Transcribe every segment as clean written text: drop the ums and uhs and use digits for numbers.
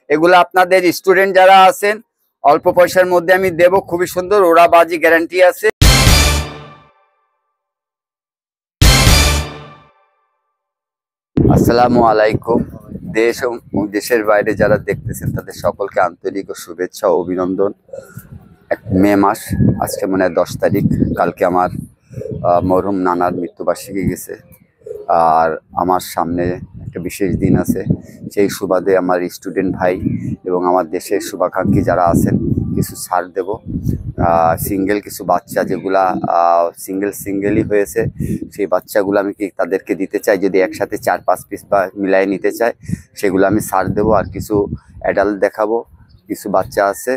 এগুলো আপনাদের স্টুডেন্ট যারা আছেন অল্প পয়সার মধ্যে আমি দেব, খুবই সুন্দর, ওরা বাজি গ্যারান্টি আছে। আসসালামু আলাইকুম। দেশ ও দেশের বাইরে যারা দেখতেছেন তাদের সকলকে আন্তরিক ও শুভেচ্ছা ও অভিনন্দন। মে মাস, আজকে মনে হয় 10 তারিখ। কালকে আমার মরহুম নানার মৃত্যুবার্ষিকী গেছে, আর আমার সামনে একটা বিশেষ দিন আছে। সেই সুবাদে আমার স্টুডেন্ট ভাই এবং আমার দেশের শুভাকাঙ্ক্ষী যারা আছেন কিছু ছাড় দেব। সিঙ্গেল কিছু বাচ্চা যেগুলা সিঙ্গেলই হয়েছে, সেই বাচ্চাগুলো আমি তাদেরকে দিতে চাই। যদি একসাথে 4-5 পিস বা মিলাই নিতে চাই সেগুলো আমি ছাড় দেবো। আর কিছু অ্যাডাল্ট দেখাবো, কিছু বাচ্চা আছে।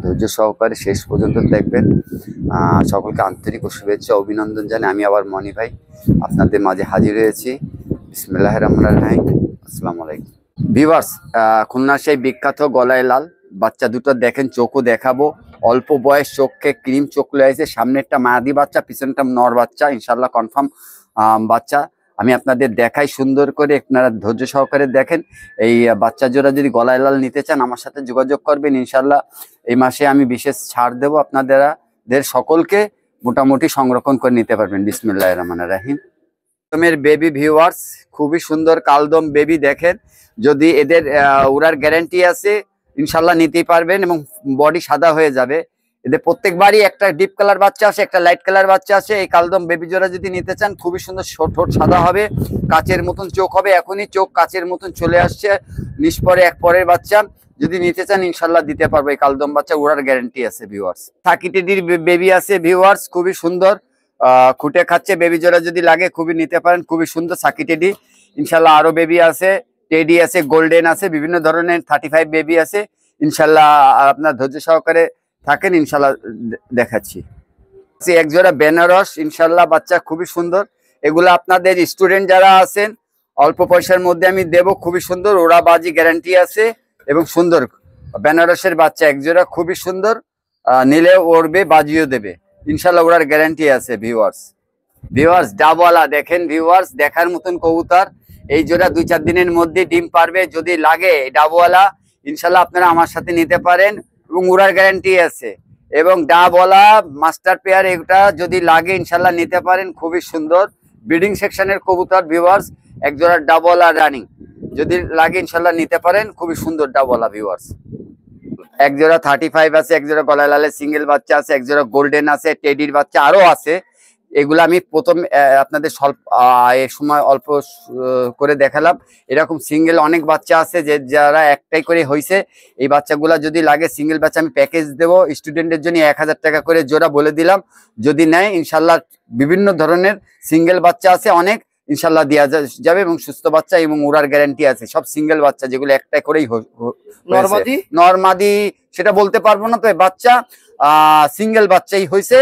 ধৈর্য সহকারে শেষ পর্যন্ত দেখবেন। সকলকে আন্তরিক ও শুভেচ্ছা অভিনন্দন জানাই। আমি আবার মনি ভাই আপনাদের মাঝে হাজির হয়েছি। বিসমিল্লাহির রহমানির রহিম। আসসালামু আলাইকুম ভিউয়ার্স। খুলনার সেই বিখ্যাত গলায় লাল বাচ্চা দুটো দেখেন, চোখও দেখাবো। অল্প বয়স, চোখকে ক্রিম চোখ লয়েছে। সামনেরটা মাদি বাচ্চা, পিছনটা নর বাচ্চা, ইনশাল্লাহ কনফার্ম বাচ্চা। আমি আপনাদের দেখাই সুন্দর করে, আপনারা ধৈর্য সহকারে দেখেন। এই বাচ্চা জোড়া যদি গলায় লাল নিতে চান আমার সাথে যোগাযোগ করবেন। ইনশাল্লাহ এই মাসে আমি বিশেষ ছাড় দেবো আপনাদের সকলকে, মোটামুটি সংরক্ষণ করে নিতে পারবেন। বিসমিল্লাহির রহমানির রহিম। বেবি ভিউয়ার্স, খুবই সুন্দর কালদম বেবি দেখেন। যদি এদের উড়ার গ্যারান্টি আছে ইনশাল্লাহ নিতেই পারবেন, এবং বডি সাদা হয়ে যাবে। এদের প্রত্যেকবারই একটা ডিপ কালার বাচ্চা আসে, একটা লাইট কালার বাচ্চা আসে। এই কালদম বেবি জোড়া যদি নিতে চান খুবই সুন্দর, ঠোঁট সাদা হবে, কাচের মতন চোখ হবে। এখনই চোখ কাচের মতন চলে আসছে, নিষ্পরে এক পরের বাচ্চা। যদি নিতে চান ইনশাল্লাহ দিতে পারবো। এই কালদম বাচ্চা উড়ার গ্যারান্টি আছে ভিউয়ার্স। সাকিটেডির বেবি আছে ভিউয়ার্স, খুবই সুন্দর, খুঁটে খাচ্ছে। বেবি জোড়া যদি লাগে খুবই নিতে পারেন, খুবই সুন্দর সাকি টেডি। ইনশাল্লাহ আরো বেবি আছে, টেডি আছে, গোল্ডেন আছে, বিভিন্ন ধরনের 35 বেবি আছে। ইনশাল্লাহ আপনার ধৈর্য সহকারে থাকেন, ইনশাল্লাহ দেখাচ্ছি। এক জোড়া বেনারস, ইনশাল্লাহ বাচ্চা খুবই সুন্দর। এগুলো আপনাদের স্টুডেন্ট যারা আছেন অল্প পয়সার মধ্যে আমি দেব, খুবই সুন্দর, ওরা বাজি গ্যারান্টি আছে এবং সুন্দর বেনারসের বাচ্চা এক জোড়া, খুবই সুন্দর। নিলে ওড়বে, বাজিও দেবে ইনশাল্লাহ, ওরার গ্যারান্টি আছে ভিউয়ার্স ডাবওয়ালা দেখেন ভিউয়ার্স, দেখার মতন কবুতর। এই জোড়া 2-4 দিনের মধ্যে ডিম পারবে। যদি লাগে ডাবওয়ালা ইনশাল্লাহ আপনারা আমার সাথে নিতে পারেন, এবং উড়ার গ্যারান্টি আছে। এবং ডাবওয়ালা মাস্টার পেয়ার, এটা যদি লাগে ইনশাল্লাহ নিতে পারেন, খুবই সুন্দর ব্রিডিং সেকশনের কবুতর ভিউয়ার্স। এক জোড়া ডাবওয়ালা রানিং, যদি লাগে ইনশাল্লাহ নিতে পারেন, খুবই সুন্দর ডাবওয়ালা ভিউয়ার্স। এক জোড়া 35 আছে, এক জোড়া গলায় লালের সিঙ্গেল বাচ্চা আছে, এক জোড়া গোল্ডেন আছে, টেডির বাচ্চা আরো আছে। এগুলো আমি প্রথম আপনাদের সময় অল্প করে দেখালাম। এরকম সিঙ্গেল অনেক বাচ্চা আছে যে যারা একটাই করে হয়েছে। এই বাচ্চাগুলা যদি লাগে সিঙ্গেল বাচ্চা আমি প্যাকেজ দেবো স্টুডেন্টের জন্য 1000 টাকা করে জোড়া বলে দিলাম। যদি নেয় ইনশাল্লাহ বিভিন্ন ধরনের সিঙ্গেল বাচ্চা আছে অনেক, ইনশাল্লাহ দেওয়া যাবে, এবং সুস্থ বাচ্চা এবং উড়ার গ্যারান্টি আছে। সব সিঙ্গেল বাচ্চা যেগুলো একটাই করেই নরমাদি সেটা বলতে পারবো না, তো বাচ্চা সিঙ্গেল বাচ্চাই হয়েছে।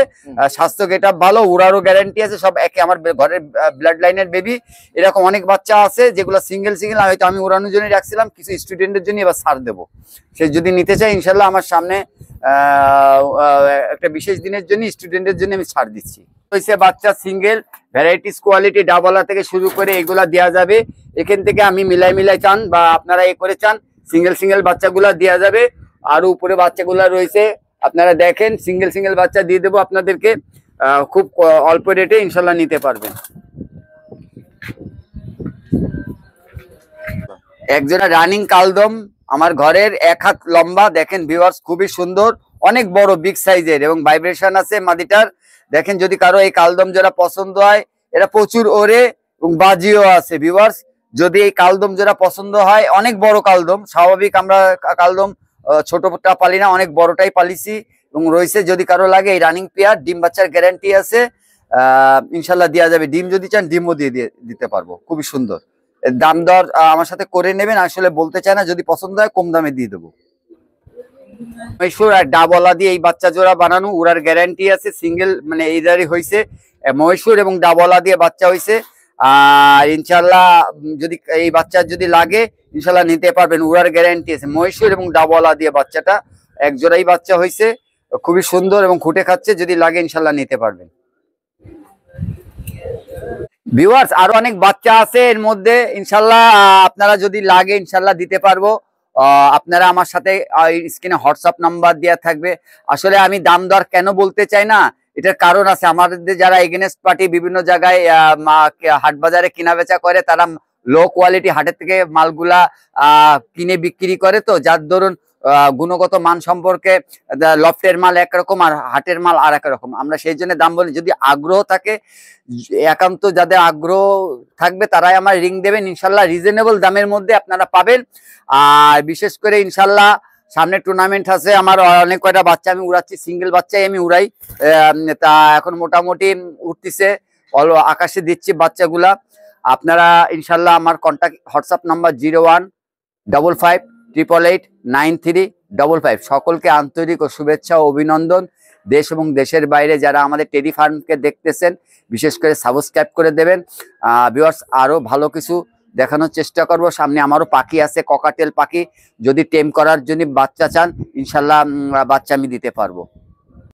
স্বাস্থ্য গেটআপ ভালো, উড়ারও গ্যারান্টি আছে। সব একে আমার ঘরের ব্লাড লাইনের বেবি। এরকম অনেক বাচ্চা আছে যেগুলো সিঙ্গেল হয়তো আমি উড়ানোর জন্য রাখছিলাম, কিছু স্টুডেন্টের জন্য এবার ছাড় দেবো। সে যদি নিতে চাই ইনশাল্লাহ আমার সামনে একটা বিশেষ দিনের জন্য স্টুডেন্টের জন্য আমি ছাড় দিচ্ছি। হয়েছে বাচ্চা সিঙ্গেল ভ্যারাইটিস কোয়ালিটি ডাবলা থেকে শুরু করে এগুলা দেওয়া যাবে। এখান থেকে আমি মিলাই চান বা আপনারা এ করে চান সিঙ্গেল বাচ্চাগুলা দেওয়া যাবে। আর উপরে বাচ্চাগুলা রয়েছে আপনারা দেখেন, সিঙ্গেল বাচ্চা দিয়ে দেবো আপনাদেরকে খুব অল্প রেটে, ইনশাল্লাহ নিতে পারবেন। একজোড়া রানিং কালদম আমার ঘরের 1 হাত লম্বা দেখেন ভিউয়ার্স, খুবই সুন্দর, অনেক বড় বিগ সাইজের, এবং ভাইব্রেশন আছে মাদিটার। দেখেন যদি কারো এই কালদম জোড়া পছন্দ হয়, এরা প্রচুর ওরে এবং বাজিও আছে ভিউয়ার্স। যদি এই কালদম জোড়া পছন্দ হয়, অনেক বড় কালদম, স্বাভাবিক আমরা কালদম ছোটটা পালি না, অনেক বড়টাই পালিছি এবং রয়েছে। যদি কারো লাগে এই রানিং পেয়ার, ডিম বাচ্চার গ্যারান্টি আছে, ইনশাল্লাহ দেওয়া যাবে। ডিম যদি চান ডিমও দিতে পারবো, খুবই সুন্দর। দাম দর আমার সাথে করে নেবেন, আসলে বলতে চায় না, যদি পছন্দ হয় কম দামে দিয়ে দেবো। মহীশূর আর ডাবওয়ালা দিয়ে এই বাচ্চা জোড়া বানানো, উড়ার গ্যারান্টি আছে। সিঙ্গেল মানে এইদারই হয়েছে, মহীশূর এবং ডাবওয়ালা দিয়ে বাচ্চা হয়েছে। আর ইনশাল্লাহ যদি এই বাচ্চা যদি লাগে ইনশাল্লাহ নিতে পারবেন, উড়ার গ্যারান্টি আছে। মহীশূর এবং ডাবওয়ালা দিয়ে বাচ্চাটা এক জোড়াই বাচ্চা হয়েছে, খুবই সুন্দর এবং খুঁটে খাচ্ছে। যদি লাগে ইনশাল্লাহ নিতে পারবেন ভিউয়ার্স। আরো অনেক বাচ্চা আছে এর মধ্যে, ইনশাল্লাহ আপনারা যদি লাগে ইনশাল্লাহ দিতে পারবো। আপনারা আমার সাথে স্ক্রিনে হোয়াটসঅ্যাপ নাম্বার দেওয়া থাকবে। আসলে আমি দাম দর কেন বলতে চাই না, এটার কারণ আছে। আমাদের যারা এগেনস্ট পার্টি বিভিন্ন জায়গায় হাট বাজারে কেনা বেচা করে, তারা লো কোয়ালিটি হাটের থেকে মালগুলা কিনে বিক্রি করে, তো যার দরুন গুণগত মান সম্পর্কে লফটের মাল একরকম আর হাটের মাল আর এক রকম। আমরা সেই জন্য দাম বলি। যদি আগ্রহ থাকে, একান্ত যাদের আগ্রহ থাকবে তারাই আমার রিং দেবেন, ইনশাল্লাহ রিজনেবল দামের মধ্যে আপনারা পাবেন। আর বিশেষ করে ইনশাল্লাহ সামনে টুর্নামেন্ট আছে, আমার অনেক কয়টা বাচ্চা আমি উড়াচ্ছি, সিঙ্গেল বাচ্চাই আমি উড়াই। তা এখন মোটামুটি উঠতেছে, আকাশে দিচ্ছি বাচ্চাগুলা। আপনারা ইনশাল্লাহ আমার কন্ট্যাক্ট হোয়াটসঅ্যাপ নাম্বার 015588893555। সকলকে আন্তরিক ও শুভেচ্ছা ও অভিনন্দন। দেশ এবং দেশের বাইরে যারা আমাদের টেডি ফার্মকে দেখতেছেন, বিশেষ করে সাবস্ক্রাইব করে দেবেন। ভিউয়ার্স, আরো ভালো কিছু দেখানোর চেষ্টা করব। সামনে আমারও পাখি আছে, ককাটেল পাখি। যদি টেম করার জন্য বাচ্চা চান, ইনশাল্লাহ বাচ্চা আমি দিতে পারবো।